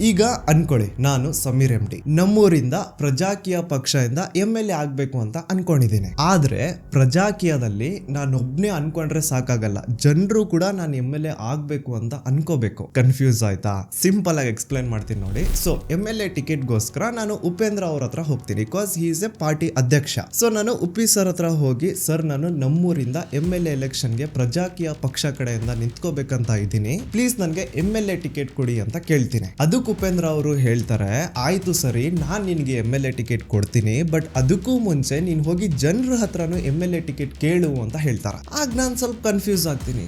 ಈಗ ಅನ್ಕೊಳ್ಳಿ, ನಾನು ಸಮೀರ್ MD ನಮ್ಮೂರಿಂದ ಪ್ರಜಾಕೀಯ ಪಕ್ಷದಿಂದ MLA ಆಗ್ಬೇಕು ಅಂತ ಅನ್ಕೊಂಡಿದ್ದೀನಿ. ಆದ್ರೆ ಪ್ರಜಾಕೀಯದಲ್ಲಿ ನಾನೊಬ್ನೇ ಅನ್ಕೊಂಡ್ರೆ ಸಾಕಾಗಲ್ಲ, ಜನರು ಕೂಡ ನಾನು MLA ಆಗ್ಬೇಕು ಅಂತ ಅನ್ಕೋಬೇಕು. ಕನ್ಫ್ಯೂಸ್ ಆಯ್ತಾ? ಸಿಂಪಲ್ ಆಗಿ ಎಕ್ಸ್ಪ್ಲೈನ್ ಮಾಡ್ತೀನಿ ನೋಡಿ. ಸೊ MLA ಟಿಕೆಟ್ ಗೋಸ್ಕರ ನಾನು ಉಪೇಂದ್ರ ಅವ್ರ ಹತ್ರ ಹೋಗ್ತೀನಿ, because he is A party ಅಧ್ಯಕ್ಷ. ಸೊ ನಾನು ಉಪ್ಪಿ ಸರ್ ಹತ್ರ ಹೋಗಿ, ಸರ್ ನಾನು ನಮ್ಮೂರಿಂದ MLA ಎಲೆಕ್ಷನ್ಗೆ ಪ್ರಜಾಕೀಯ ಪಕ್ಷ ಕಡೆಯಿಂದ ನಿಂತ್ಕೋಬೇಕಂತ ಇದ್ದೀನಿ, ಪ್ಲೀಸ್ ನನ್ಗೆ MLA ಟಿಕೆಟ್ ಕೊಡಿ ಅಂತ ಕೇಳ್ತೀನಿ. ಅದಕ್ಕೆ ಉಪೇಂದ್ರ ಅವರು ಹೇಳ್ತಾರೆ, ಆಯ್ತು ಸರಿ, ನಾನ್ ನಿನ್ಗೆ MLA ಟಿಕೆಟ್ ಕೊಡ್ತೀನಿ, ಬಟ್ ಅದಕ್ಕೂ ಮುಂಚೆ ನೀನ್ ಹೋಗಿ ಜನರ ಹತ್ರನು MLA ಟಿಕೆಟ್ ಕೇಳು ಅಂತ ಹೇಳ್ತಾರೆ. ಆಗ ನಾನು ಸ್ವಲ್ಪ ಕನ್ಫ್ಯೂಸ್ ಆಗ್ತೀನಿ,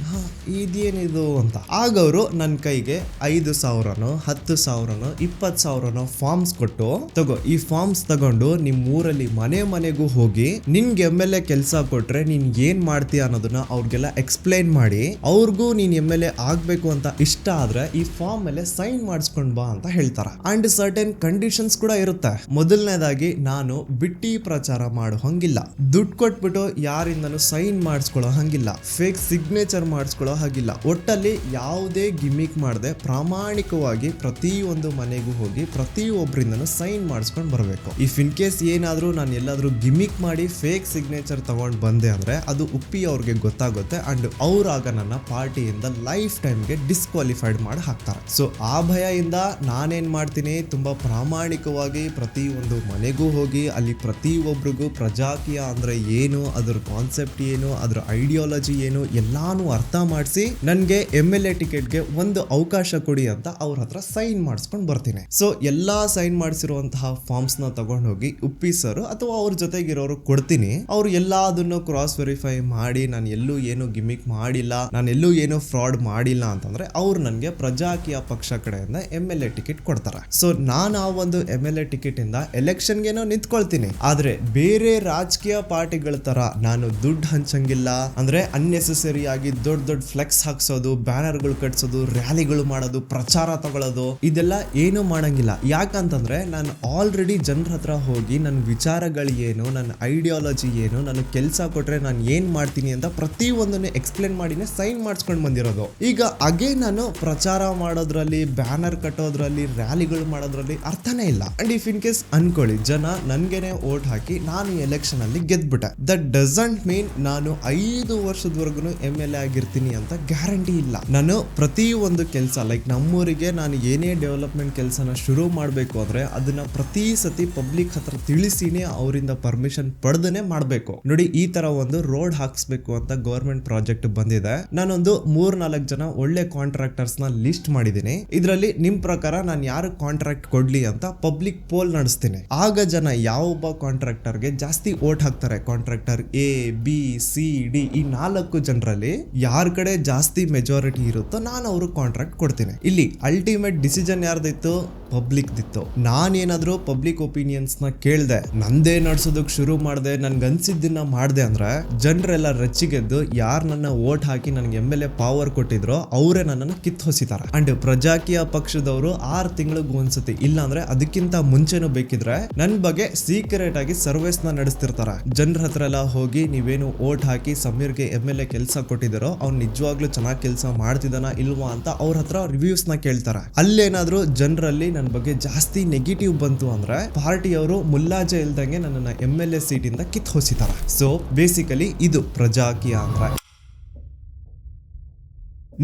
ಇದೇನಿದು ಅಂತ. ಆಗ ಅವರು ನನ್ನ ಕೈಗೆ 5,000ನೋ 10,000ನೋ 20,000ನೋ ಫಾರ್ಮ್ಸ್ ಕೊಟ್ಟು, ತಗೋ ಈ ಫಾರ್ಮ್ಸ್ ತಗೊಂಡು ನಿಮ್ ಊರಲ್ಲಿ ಮನೆ ಮನೆಗೂ ಹೋಗಿ ನಿನ್ಗೆ MLA ಕೆಲಸ ಕೊಟ್ರೆ ನೀನ್ ಏನ್ ಮಾಡ್ತೀಯ ಅನ್ನೋದನ್ನ ಅವ್ರಿಗೆಲ್ಲ ಎಕ್ಸ್ಪ್ಲೈನ್ ಮಾಡಿ, ಅವ್ರಿಗೂ ನೀನ್ MLA ಆಗ್ಬೇಕು ಅಂತ ಇಷ್ಟ ಆದ್ರೆ ಈ ಫಾರ್ಮ್ ಮೇಲೆ ಸೈನ್ ಮಾಡಿಸ್ಕೊಂಡ್ ಬಾ ಅಂತ ಹೇಳ್ತಾರೆ. ಅಂಡ್ ಸರ್ಟೆನ್ ಕಂಡೀಷನ್ಸ್ ಕೂಡ ಇರುತ್ತೆ. ಮೊದಲನೇದಾಗಿ ನಾನು ಬಿಟ್ಟಿ ಪ್ರಚಾರ ಮಾಡೋ ಹಂಗಿಲ್ಲ, ದುಡ್ಡು ಕೊಟ್ಬಿಟ್ಟು ಯಾರಿಂದನೂ ಸೈನ್ ಮಾಡಿಸ್ಕೊಳ್ಳೋ ಹಂಗಿಲ್ಲ, ಫೇಕ್ ಸಿಗ್ನೇಚರ್ ಮಾಡಿಸ್ಕೊಳ್ಳೋ ಹಾಗಿಲ್ಲ. ಒಟ್ಟಲ್ಲಿ ಯಾವುದೇ ಗಿಮಿಕ್ ಮಾಡದೆ ಪ್ರಾಮಾಣಿಕವಾಗಿ ಪ್ರತಿಯೊಂದು ಮನೆಗೂ ಹೋಗಿ ಪ್ರತಿಯೊಬ್ಬರಿಂದನೂ ಸೈನ್ ಮಾಡಿಸ್ಕೊಂಡು ಬರಬೇಕು. ಇಫ್ ಇನ್ ಕೇಸ್ ಏನಾದ್ರೂ ನಾನು ಎಲ್ಲಾದ್ರೂ ಗಿಮಿಕ್ ಮಾಡಿ ಫೇಕ್ ಸಿಗ್ನೇಚರ್ ತಗೊಂಡ್ ಬಂದೆ ಅಂದ್ರೆ ಅದು ಉಪ್ಪಿ ಅವ್ರಿಗೆ ಗೊತ್ತಾಗುತ್ತೆ, ಅಂಡ್ ಅವ್ರಾಗ ನನ್ನ ಪಾರ್ಟಿಯಿಂದ ಲೈಫ್ ಟೈಮ್ಗೆ ಡಿಸ್ಕ್ವಾಲಿಫೈಡ್ ಮಾಡಿ ಹಾಕ್ತಾರೆ. ಸೊ ಆ ಭಯದಿಂದ ನಾನೇನ್ ಮಾಡ್ತೀನಿ, ತುಂಬಾ ಪ್ರಾಮಾಣಿಕವಾಗಿ ಪ್ರತಿಯೊಂದು ಮನೆಗೂ ಹೋಗಿ ಅಲ್ಲಿ ಪ್ರತಿಯೊಬ್ಬರಿಗೂ ಪ್ರಜಾಕೀಯ ಅಂದ್ರೆ ಏನು, ಅದ್ರ ಕಾನ್ಸೆಪ್ಟ್ ಏನು, ಅದ್ರ ಐಡಿಯಾಲಜಿ ಏನು ಎಲ್ಲಾನು ಅರ್ಥ ಮಾಡಿಸಿ ನನ್ಗೆ MLA ಟಿಕೆಟ್ಗೆ ಒಂದು ಅವಕಾಶ ಕೊಡಿ ಅಂತ ಅವ್ರ ಹತ್ರ ಸೈನ್ ಮಾಡಿಸ್ಕೊಂಡು ಬರ್ತೀನಿ. ಸೊ ಎಲ್ಲಾ ಸೈನ್ ಮಾಡಿಸಿರುವಂತಹ ಫಾರ್ಮ್ಸ್ ನ ತಗೊಂಡು ಹೋಗಿ ಉಪ್ಪಿ ಸರ್ ಅಥವಾ ಅವ್ರ ಜೊತೆಗಿರೋರು ಕೊಡ್ತೀನಿ. ಅವ್ರು ಎಲ್ಲದನ್ನು ಕ್ರಾಸ್ ವೆರಿಫೈ ಮಾಡಿ ನಾನು ಎಲ್ಲೂ ಏನು ಗಿಮಿಕ್ ಮಾಡಿಲ್ಲ, ನಾನು ಎಲ್ಲೂ ಏನು ಫ್ರಾಡ್ ಮಾಡಿಲ್ಲ ಅಂತಂದ್ರೆ ಅವ್ರು ನನ್ಗೆ ಪ್ರಜಾಕೀಯ ಪಕ್ಷ ಕಡೆಯಿಂದ MLA ಟಿಕೆಟ್ ಕೊಡ್ತಾರೆ. ಸೊ ನಾನು ಆ ಒಂದು MLA ಟಿಕೆಟ್ ಇಂದ ಎಲೆಕ್ಷನ್ಗೇನೋ ನಿಂತ್ಕೊಳ್ತೀನಿ. ಆದ್ರೆ ಬೇರೆ ರಾಜಕೀಯ ಪಾರ್ಟಿಗಳ ತರ ನಾನು ದುಡ್ಡು ಹಂಚಂಗಿಲ್ಲ, ಅಂದ್ರೆ ಅನ್ನೆಸೆಸರಿ ಆಗಿ ದೊಡ್ಡ ದೊಡ್ಡ ಫ್ಲೆಕ್ಸ್ ಹಾಕ್ಸೋದು, ಬ್ಯಾನರ್ಗಳು ಕಟ್ಸೋದು, ರ್ಯಾಲಿಗಳು ಮಾಡೋದು, ಪ್ರಚಾರ ತಗೊಳ್ಳೋದು, ಇದೆಲ್ಲ ಏನು ಮಾಡಂಗಿಲ್ಲ. ಯಾಕಂತಂದ್ರೆ ನಾನು ಆಲ್ರೆಡಿ ಜನರ ಹತ್ರ ಹೋಗಿ ನನ್ನ ವಿಚಾರಗಳು ಏನು, ನನ್ನ ಐಡಿಯಾಲಜಿ ಏನು, ನನ್ನ ಕೆಲಸ ಕೊಟ್ರೆ ನಾನು ಏನ್ ಮಾಡ್ತೀನಿ ಅಂತ ಪ್ರತಿಯೊಂದನ್ನು ಎಕ್ಸ್ಪ್ಲೇನ್ ಮಾಡಿನೇ ಸೈನ್ ಮಾಡಿಸ್ಕೊಂಡು ಬಂದಿರೋದು. ಈಗ ಅಗೇ ನಾನು ಪ್ರಚಾರ ಮಾಡೋದ್ರಲ್ಲಿ, ಬ್ಯಾನರ್ ಕಟ್ಟೋದ್ರಲ್ಲಿ, ರ್ಯಾಲಿಗಳು ಮಾಡೋದ್ರಲ್ಲಿ ಅರ್ಥನೇ ಇಲ್ಲ. ಅಂಡ್ ಇಫ್ ಇನ್ ಕೇಸ್ ಅನ್ಕೊಳ್ಳಿ ಜನ ನನ್ಗೆನೆ ವೋಟ್ ಹಾಕಿ ನಾನು ಎಲೆಕ್ಷನ್ ಅಲ್ಲಿ ಗೆದ್ಬಿಟ್ಟೆ, ದಟ್ ಡಸಂಟ್ ಮೀನ್ ನಾನು 5 ವರ್ಷದವರೆಗೂ MLA ಆಗಿರ್ತೀನಿ ಅಂತ ಗ್ಯಾರಂಟಿ ಇಲ್ಲ. ನಾನು ಪ್ರತಿಯೊಂದು ಕೆಲಸ ಲೈಕ್ ನಮ್ಮೂರಿಗೆ ನಾನು ಏನೇ ಡೆವಲಪ್ಮೆಂಟ್ ಕೆಲಸನ ಶುರು ಮಾಡಬೇಕು ಅಂದ್ರೆ ಅದನ್ನ ಪ್ರತಿ ಸತಿ ಪಬ್ಲಿಕ್ ಹತ್ರ ತಿಳಿಸಿನೇ ಅವರಿಂದ ಪರ್ಮಿಷನ್ ಪಡೆದನೆ ಮಾಡಬೇಕು. ನೋಡಿ, ಈ ತರ ಒಂದು ರೋಡ್ ಹಾಕ್ಸ್ಬೇಕು ಅಂತ ಗವರ್ಮೆಂಟ್ ಪ್ರಾಜೆಕ್ಟ್ ಬಂದಿದೆ. ನಾನೊಂದು 3-4 ಜನ ಒಳ್ಳೆ ಕಾಂಟ್ರಾಕ್ಟರ್ಸ್ ನ ಲಿಸ್ಟ್ ಮಾಡಿದ್ದೀನಿ. ಇದರಲ್ಲಿ ನಿಮ್ ಪ್ರಕಾರ ನಾನು ಯಾರು ಕಾಂಟ್ರಾಕ್ಟ್ ಕೊಡ್ಲಿ ಅಂತ ಪಬ್ಲಿಕ್ ಪೋಲ್ ನಡೆಸ್ತೀನಿ. ಆಗ ಜನ ಯಾವೊಬ್ಬ ಕಾಂಟ್ರಾಕ್ಟರ್ಗೆ ಜಾಸ್ತಿ ವೋಟ್ ಹಾಕ್ತಾರೆ, contractor A, B, C, D ಈ 4 ಜನರಲ್ಲಿ ಯಾರ ಕಡೆ ಜಾಸ್ತಿ ಮೆಜಾರಿಟಿ ಇರುತ್ತೋ ನಾನು ಅವ್ರಿಗೆ ಕಾಂಟ್ರಾಕ್ಟ್ ಕೊಡ್ತೀನಿ. ಇಲ್ಲಿ ಅಲ್ಟಿಮೇಟ್ ಡಿಸಿಷನ್ ಯಾರ್ದಿತ್ತು? ಪಬ್ಲಿಕ್ ದಿತ್ತು. ನಾನೇನಾದ್ರೂ ಪಬ್ಲಿಕ್ ಒಪಿನಿಯನ್ಸ್ ನ ಕೇಳ್ದೆ, ನಂದೇ ನಡ್ಸೋದಕ್ ಶುರು ಮಾಡ್ದೆ, ನನ್ಗೆ ಅನ್ಸಿದ್ದನ್ನ ಮಾಡ್ದೆ ಅಂದ್ರೆ ಜನರೆಲ್ಲ ರಚ್ಚಿಗೆದ್ದು ಯಾರು ನನ್ನ ವೋಟ್ ಹಾಕಿ ನನ್ಗೆ MLA ಪವರ್ ಕೊಟ್ಟಿದ್ರೋ ಅವರೇ ನನ್ನನ್ನು ಕಿತ್ ಹೊಸಿತಾರೆ. ಅಂಡ್ ಪ್ರಜಾಕೀಯ ಪಕ್ಷದವರು 6 ತಿಂಗಳಿಗೆ ಒಂದ್ಸತಿ, ಇಲ್ಲ ಅಂದ್ರೆ ಅದಕ್ಕಿಂತ ಮುಂಚೆನೂ ಬೇಕಿದ್ರೆ ನನ್ ಬಗ್ಗೆ ಸೀಕ್ರೆಟ್ ಆಗಿ ಸರ್ವೇಸ್ ನ ನಡೆಸ್ತಿರ್ತಾರೆ. ಜನರ ಹತ್ರ ಎಲ್ಲ ಹೋಗಿ ನೀವೇನು ವೋಟ್ ಹಾಕಿ ಸಮೀರ್ಗೆ MLA ಕೆಲಸ ಕೊಟ್ಟಿದ್ದಾರೋ ಅವ್ನು ನಿಜವಾಗ್ಲೂ ಚೆನ್ನಾಗಿ ಕೆಲಸ ಮಾಡ್ತಿದ್ದಾನ ಇಲ್ವಾ ಅಂತ ಅವ್ರ ಹತ್ರ ರಿವ್ಯೂಸ್ ನ ಕೇಳ್ತಾರೆ. ಅಲ್ಲೇನಾದ್ರೂ ಜನರಲ್ಲಿ ನನ್ನ ಬಗ್ಗೆ ಜಾಸ್ತಿ ನೆಗೆಟಿವ್ ಬಂತು ಅಂದ್ರೆ ಪಾರ್ಟಿಯವರು ಮುಲ್ಲಾಜೆ ಇಲ್ದಂಗೆ ನನ್ನನ್ನ MLA ಸೀಟಿಂದ ಕಿತ್ ಹೊಸಿತಾರೆ. ಸೊ ಬೇಸಿಕಲಿ ಇದು ಪ್ರಜಾಕೀಯ ಅಂದ್ರೆ.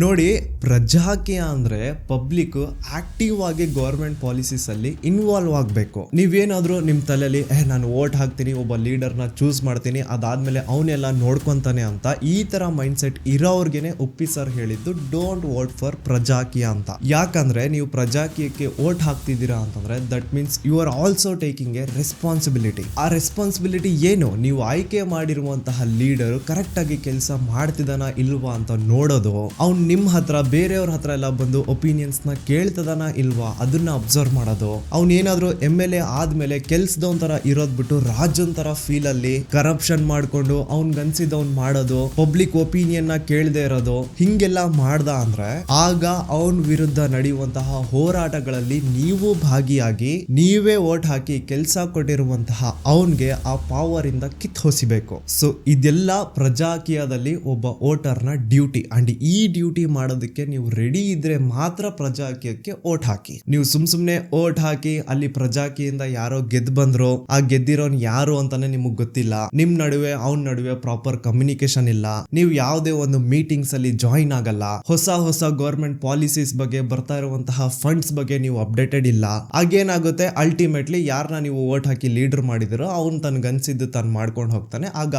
ನೋಡಿ, ಪ್ರಜಾಕೀಯ ಅಂದ್ರೆ ಪಬ್ಲಿಕ್ ಆಕ್ಟಿವ್ ಆಗಿ ಗವರ್ಮೆಂಟ್ ಪಾಲಿಸೀಸ್ ಅಲ್ಲಿ ಇನ್ವಾಲ್ವ್ ಆಗಬೇಕು. ನೀವೇನಾದ್ರೂ ನಿಮ್ ತಲೆಯಲ್ಲಿ ನಾನು ವೋಟ್ ಹಾಕ್ತೀನಿ, ಒಬ್ಬ ಲೀಡರ್ ನ ಚೂಸ್ ಮಾಡ್ತೀನಿ, ಅದಾದ್ಮೇಲೆ ಅವನೆಲ್ಲ ನೋಡ್ಕೊಂತಾನೆ ಅಂತ ಈ ತರ ಮೈಂಡ್ ಸೆಟ್ ಇರೋರ್ಗೆನೆ ಉಪ್ಪಿ ಸರ್ ಹೇಳಿದ್ದು ಡೋಂಟ್ ವೋಟ್ ಫಾರ್ ಪ್ರಜಾಕೀಯ ಅಂತ. ಯಾಕಂದ್ರೆ ನೀವು ಪ್ರಜಾಕೀಯಕ್ಕೆ ವೋಟ್ ಹಾಕ್ತಿದ್ದೀರಾ ಅಂತಂದ್ರೆ that means you are also taking a responsibility. ಆ ರೆಸ್ಪಾನ್ಸಿಬಿಲಿಟಿ ಏನು? ನೀವು ಆಯ್ಕೆ ಮಾಡಿರುವಂತಹ ಲೀಡರ್ ಕರೆಕ್ಟ್ ಆಗಿ ಕೆಲಸ ಮಾಡ್ತಿದಾನ ಇಲ್ವಾ ಅಂತ ನೋಡೋದು, ಅವ್ನು ನಿಮ್ ಹತ್ರ ಬೇರೆಯವ್ರ ಹತ್ರ ಎಲ್ಲ ಬಂದು ಒಪಿನಿಯನ್ಸ್ ನ ಕೇಳ್ತದಾನ ಇಲ್ವಾ ಅದನ್ನ ಅಬ್ಸರ್ವ್ ಮಾಡೋದು. ಅವ್ನ ಏನಾದ್ರು MLA ಆದ್ಮೇಲೆ ಕೆಲ್ಸದವನ್ ತರ ಇರೋದ್ ಬಿಟ್ಟು ರಾಜನ್ ತರ ಫೀಲ್ ಅಲ್ಲಿ ಕರಪ್ಷನ್ ಮಾಡ್ಕೊಂಡು ಅವ್ನ್ಗನ್ಸಿದವ್ನ್ ಮಾಡೋದು, ಪಬ್ಲಿಕ್ ಒಪಿನಿಯನ್ ನ ಕೇಳದೆ ಇರೋದು, ಹಿಂಗೆಲ್ಲ ಮಾಡ್ದ ಅಂದ್ರೆ ಆಗ ಅವನ್ ವಿರುದ್ಧ ನಡೆಯುವಂತಹ ಹೋರಾಟಗಳಲ್ಲಿ ನೀವು ಭಾಗಿಯಾಗಿ ನೀವೇ ವೋಟ್ ಹಾಕಿ ಕೆಲ್ಸ ಕೊಟ್ಟಿರುವಂತಹ ಅವನ್ಗೆ ಆ ಪವರ್ ಇಂದ ಕಿತ್ ಹೊಸಿಬೇಕು. ಸೊ ಇದೆಲ್ಲ ಪ್ರಜಾಕೀಯದಲ್ಲಿ ಒಬ್ಬ ವೋಟರ್ ನ ಡ್ಯೂಟಿ. ಅಂಡ್ ಈ ಡ್ಯೂಟಿ ಡ್ಯೂಟಿ ಮಾಡೋದಕ್ಕೆ ನೀವು ರೆಡಿ ಇದ್ರೆ ಮಾತ್ರ ಪ್ರಜಾಕೀಯಕ್ಕೆ ಓಟ್ ಹಾಕಿ. ನೀವು ಸುಮ್ನೆ ಓಟ್ ಹಾಕಿ ಅಲ್ಲಿ ಪ್ರಜಾಕೀಯಿಂದ ಯಾರೋ ಗೆದ್ದು ಬಂದ್ರು, ಆ ಗೆದ್ದಿರೋನ್ ಯಾರು ಅಂತಾನೆ ನಿಮಗ್ ಗೊತ್ತಿಲ್ಲ, ನಿಮ್ ನಡುವೆ ಅವ್ನ ನಡುವೆ ಪ್ರಾಪರ್ ಕಮ್ಯುನಿಕೇಶನ್ ಇಲ್ಲ, ನೀವು ಯಾವುದೇ ಒಂದು ಮೀಟಿಂಗ್ಸ್ ಅಲ್ಲಿ ಜಾಯಿನ್ ಆಗಲ್ಲ, ಹೊಸ ಗವರ್ಮೆಂಟ್ ಪಾಲಿಸೀಸ್ ಬಗ್ಗೆ ಬರ್ತಾ ಇರುವಂತಹ ಫಂಡ್ಸ್ ಬಗ್ಗೆ ನೀವು ಅಪ್ಡೇಟೆಡ್ ಇಲ್ಲ, ಆಗೇನಾಗುತ್ತೆ ಅಲ್ಟಿಮೇಟ್ಲಿ ಯಾರನ್ನ ನೀವು ಓಟ್ ಹಾಕಿ ಲೀಡರ್ ಮಾಡಿದಿರೋ ಅವ್ನು ತನ್ಗನ್ಸಿದ್ದು ತಾನು ಮಾಡ್ಕೊಂಡು ಹೋಗ್ತಾನೆ. ಆಗ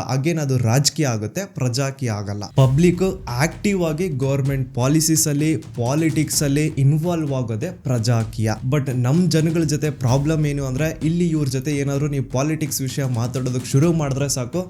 ಅದು ರಾಜಕೀಯ ಆಗುತ್ತೆ, ಪ್ರಜಾಕೀಯ ಆಗಲ್ಲ. ಪಬ್ಲಿಕ್ ಆಕ್ಟಿವ್ ಆಗಿ ಗವರ್ಮೆಂಟ್ ಪಾಲಿಸೀಸ್ ಅಲ್ಲಿ ಪಾಲಿಟಿಕ್ಸ್ ಅಲ್ಲಿ ಇನ್ವಾಲ್ವ್ ಆಗೋದೆ ಪ್ರಜಾಕೀಯ. ಬಟ್ ನಮ್ ಜನಗಳ ಜೊತೆ ಪ್ರಾಬ್ಲಮ್ ಏನು ಅಂದ್ರೆ ಇಲ್ಲಿ ಇವ್ರ ಜೊತೆ ಏನಾದ್ರು ನೀವು ಪಾಲಿಟಿಕ್ಸ್ ವಿಷಯ ಮಾತಾಡೋದಕ್ಕೆ ಶುರು ಮಾಡಿದ್ರೆ ಸಾಕು,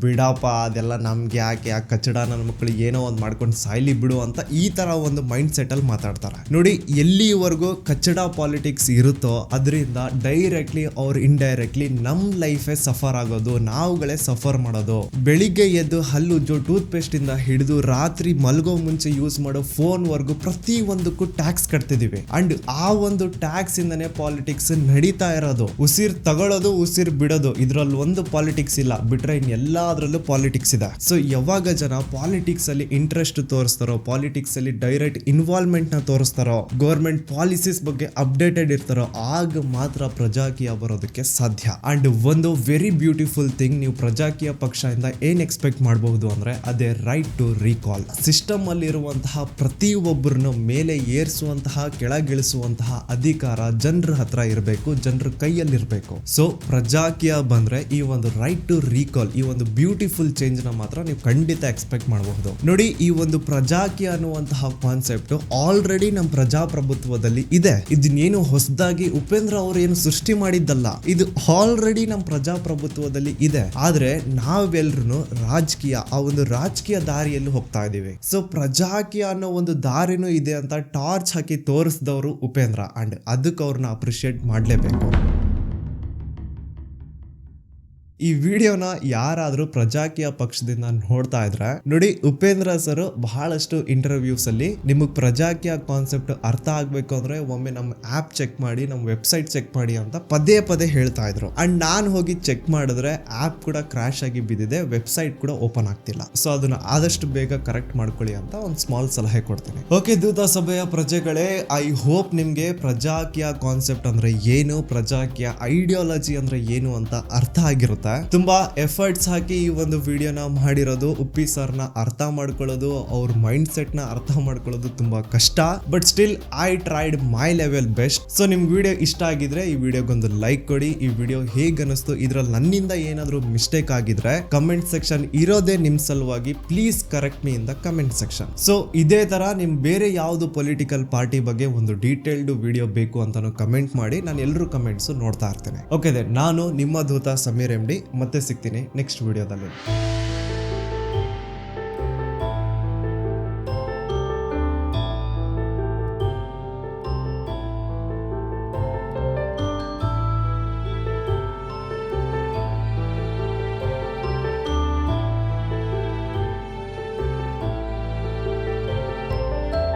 ಬಿಡಪ್ಪ ಅದೆಲ್ಲ ನಮ್ಗೆ ಯಾಕೆ, ಆ ಕಚ್ಚಡ ನನ್ನ ಮಕ್ಕಳು ಏನೋ ಒಂದು ಮಾಡ್ಕೊಂಡು ಸಾಯ್ಲಿ ಬಿಡು ಅಂತ ಈ ತರ ಒಂದು ಮೈಂಡ್ ಸೆಟ್ ಅಲ್ಲಿ ಮಾತಾಡ್ತಾರೆ. ನೋಡಿ, ಎಲ್ಲಿವರೆಗೂ ಕಚ್ಚಡ ಪಾಲಿಟಿಕ್ಸ್ ಇರುತ್ತೋ ಅದರಿಂದ ಡೈರೆಕ್ಟ್ಲಿ ಅವ್ರ ಇಂಡೈರೆಕ್ಟ್ಲಿ ನಮ್ ಲೈಫೇ ಸಫರ್ ಆಗೋದು, ನಾವುಗಳೇ ಸಫರ್ ಮಾಡೋದು. ಬೆಳಿಗ್ಗೆ ಎದ್ದು ಹಲ್ಲುಜ್ಜೋ ಟೂತ್ ಪೇಸ್ಟ್ ಇಂದ ಹಿಡಿದು ರಾತ್ರಿ ಮಲ್ಗೋ ಮುಂಚೆ ಯೂಸ್ ಮಾಡೋ ಫೋನ್ ವರ್ಗು ಪ್ರತಿ ಒಂದಕ್ಕೂ ಟ್ಯಾಕ್ಸ್ ಕಟ್ತಿದೀವಿ. ಅಂಡ್ ಆ ಒಂದು ಟ್ಯಾಕ್ಸ್ ಇಂದನೇ ಪಾಲಿಟಿಕ್ಸ್ ನಡೀತಾ ಇರೋದು. ಉಸಿರ್ ತಗೊಳ್ಳೋದು, ಉಸಿರ್ ಬಿಡೋದು, ಇದ್ರಲ್ಲಿ ಒಂದು ಪಾಲಿಟಿಕ್ಸ್ ಇಲ್ಲ, ಬಿಟ್ರೆ ಇನ್ ಎಲ್ಲಾದ್ರಲ್ಲೂ ಪಾಲಿಟಿಕ್ಸ್ ಇದೆ. ಸೊ ಯಾವಾಗ ಜನ ಪಾಲಿಟಿಕ್ಸ್ ಅಲ್ಲಿ ಇಂಟ್ರೆಸ್ಟ್ ತೋರಿಸ್ತಾರೋ, ಪಾಲಿಟಿಕ್ಸ್ ಅಲ್ಲಿ ಡೈರೆಕ್ಟ್ ಇನ್ವಾಲ್ವ್ಮೆಂಟ್ ನ ತೋರಿಸ್ತಾರೋ, ಗವರ್ಮೆಂಟ್ ಪಾಲಿಸೀಸ್ ಬಗ್ಗೆ ಅಪ್ಡೇಟೆಡ್ ಇರ್ತಾರೋ, ಆಗ ಮಾತ್ರ ಪ್ರಜಾಕೀಯ ಬರೋದಕ್ಕೆ ಸಾಧ್ಯ. ಅಂಡ್ ಒಂದು ವೆರಿ ಬ್ಯೂಟಿಫುಲ್ ಥಿಂಗ್, ನೀವು ಪ್ರಜಾಕೀಯ ಪಕ್ಷದಿಂದ ಏನ್ ಎಕ್ಸ್ಪೆಕ್ಟ್ ಮಾಡಬಹುದು ಅಂದ್ರೆ ಅದೇ ರೈಟ್ ಟು ರೀಕಾಲ್. ಸಿಸ್ಟಮ್ ಅಲ್ಲಿ ಇರುವಂತಹ ಪ್ರತಿಯೊಬ್ಬರನ್ನು ಮೇಲೆ ಏರಿಸುವಂತಹ, ಕೆಳಗಿಳಿಸುವಂತಹ ಅಧಿಕಾರ ಜನರ ಹತ್ರ ಇರಬೇಕು, ಜನರ ಕೈಯಲ್ಲಿ ಇರಬೇಕು. ಸೊ ಪ್ರಜಾಕೀಯ ಬಂದ್ರೆ ಈ ಒಂದು ರೈಟ್ ಟು ರೀಕಾಲ್, ಈ ಒಂದು ಬ್ಯೂಟಿಫುಲ್ ಚೇಂಜ್ ನ ಮಾತ್ರ ನೀವು ಖಂಡಿತ ಎಕ್ಸ್ಪೆಕ್ಟ್ ಮಾಡಬಹುದು. ನೋಡಿ, ಈ ಒಂದು ಪ್ರಜಾಕೀಯ ಅನ್ನುವಂತಹ ಕಾನ್ಸೆಪ್ಟ್ ಆಲ್ರೆಡಿ ನಮ್ಮ ಪ್ರಜಾಪ್ರಭುತ್ವದಲ್ಲಿ ಇದೆ. ಇದನ್ನೇನು ಹೊಸದಾಗಿ ಉಪೇಂದ್ರ ಅವರು ಏನು ಸೃಷ್ಟಿ ಮಾಡಿದ್ದಲ್ಲ, ಇದು ಆಲ್ರೆಡಿ ನಮ್ಮ ಪ್ರಜಾಪ್ರಭುತ್ವದಲ್ಲಿ ಇದೆ. ಆದ್ರೆ ನಾವೆಲ್ಲರೂ ರಾಜಕೀಯ, ಆ ಒಂದು ರಾಜಕೀಯ ದಾರಿಯಲ್ಲಿ ಹೋಗ್ತಾ ಇದೀವಿ. ಸೊ ಪ್ರಜಾಕೀಯ ಅನ್ನೋ ಒಂದು ದಾರಿನೂ ಇದೆ ಅಂತ ಟಾರ್ಚ್ ಹಾಕಿ ತೋರಿಸಿದವರು ಉಪೇಂದ್ರ. ಅಂಡ್ ಅದಕ್ಕೆ ಅವ್ರನ್ನ ಅಪ್ರಿಶಿಯೇಟ್ ಮಾಡಲೇಬೇಕು. ಈ ವಿಡಿಯೋನ ಯಾರಾದ್ರೂ ಪ್ರಜಾಕೀಯ ಪಕ್ಷದಿಂದ ನೋಡ್ತಾ ಇದ್ರೆ ನೋಡಿ, ಉಪೇಂದ್ರ ಸರ್ ಬಹಳಷ್ಟು ಇಂಟರ್ವ್ಯೂಸ್ ಅಲ್ಲಿ ನಿಮಗ್ ಪ್ರಜಾಕೀಯ ಕಾನ್ಸೆಪ್ಟ್ ಅರ್ಥ ಆಗ್ಬೇಕು ಅಂದ್ರೆ ಒಮ್ಮೆ ನಮ್ಮ ಆಪ್ ಚೆಕ್ ಮಾಡಿ, ನಮ್ಮ ವೆಬ್ಸೈಟ್ ಚೆಕ್ ಮಾಡಿ ಅಂತ ಪದೇ ಹೇಳ್ತಾ ಇದ್ರು. ಅಂಡ್ ನಾನು ಹೋಗಿ ಚೆಕ್ ಮಾಡಿದ್ರೆ ಆಪ್ ಕೂಡ ಕ್ರಾಶ್ ಆಗಿ ಬಿದ್ದಿದೆ, ವೆಬ್ಸೈಟ್ ಕೂಡ ಓಪನ್ ಆಗ್ತಿಲ್ಲ. ಸೊ ಅದನ್ನ ಆದಷ್ಟು ಬೇಗ ಕರೆಕ್ಟ್ ಮಾಡ್ಕೊಳ್ಳಿ ಅಂತ ಒಂದು ಸ್ಮಾಲ್ ಸಲಹೆ ಕೊಡ್ತೀನಿ. ಓಕೆ ದೂತ ಸಭೆಯ ಪ್ರಜೆಗಳೇ, ಐ ಹೋಪ್ ನಿಮ್ಗೆ ಪ್ರಜಾಕೀಯ ಕಾನ್ಸೆಪ್ಟ್ ಅಂದ್ರೆ ಏನು, ಪ್ರಜಾಕೀಯ ಐಡಿಯಾಲಜಿ ಅಂದ್ರೆ ಏನು ಅಂತ ಅರ್ಥ ಆಗಿರುತ್ತೆ. ತುಂಬಾ ಎಫರ್ಟ್ಸ್ ಹಾಕಿ ಈ ಒಂದು ವಿಡಿಯೋನ ಮಾಡಿರೋದು. ಉಪ್ಪಿ ಸರ್ನ ಅರ್ಥ ಮಾಡ್ಕೊಳ್ಳೋದು, ಅವ್ರ ಮೈಂಡ್ ಸೆಟ್ ನ ಅರ್ಥ ಮಾಡ್ಕೊಳ್ಳೋದು ತುಂಬಾ ಕಷ್ಟ. But still I tried my level best. So ನಿಮ್ಗೆ ವಿಡಿಯೋ ಇಷ್ಟ ಆಗಿದ್ರೆ ಈ ವಿಡಿಯೋಗೊಂದು ಲೈಕ್ ಕೊಡಿ. ಈ ವಿಡಿಯೋ ಹೇಗ್ ಅನಿಸ್ತು, ಇದ್ರಲ್ಲಿ ನನ್ನಿಂದ ಏನಾದ್ರು ಮಿಸ್ಟೇಕ್ ಆಗಿದ್ರೆ ಕಮೆಂಟ್ ಸೆಕ್ಷನ್ ಇರೋದೇ ನಿಮ್ ಸಲುವಾಗಿ. Please correct me in the comment section. So ಇದೇ ತರ ನಿಮ್ ಬೇರೆ ಯಾವ್ದು ಪೊಲಿಟಿಕಲ್ ಪಾರ್ಟಿ ಬಗ್ಗೆ ಒಂದು ಡೀಟೇಲ್ಡ್ ವಿಡಿಯೋ ಬೇಕು ಅಂತಾನು ಕಮೆಂಟ್ ಮಾಡಿ, ನಾನು ಎಲ್ಲರೂ ಕಮೆಂಟ್ಸ್ ನೋಡ್ತಾ ಇರ್ತೇನೆ. ಓಕೆ, ನಾನು ನಿಮ್ಮ ದೂತ ಸಮೀರ್ MD. ಮತ್ತೆ ಸಿಗ್ತೀನಿ ನೆಕ್ಸ್ಟ್ ವಿಡಿಯೋದಲ್ಲಿ.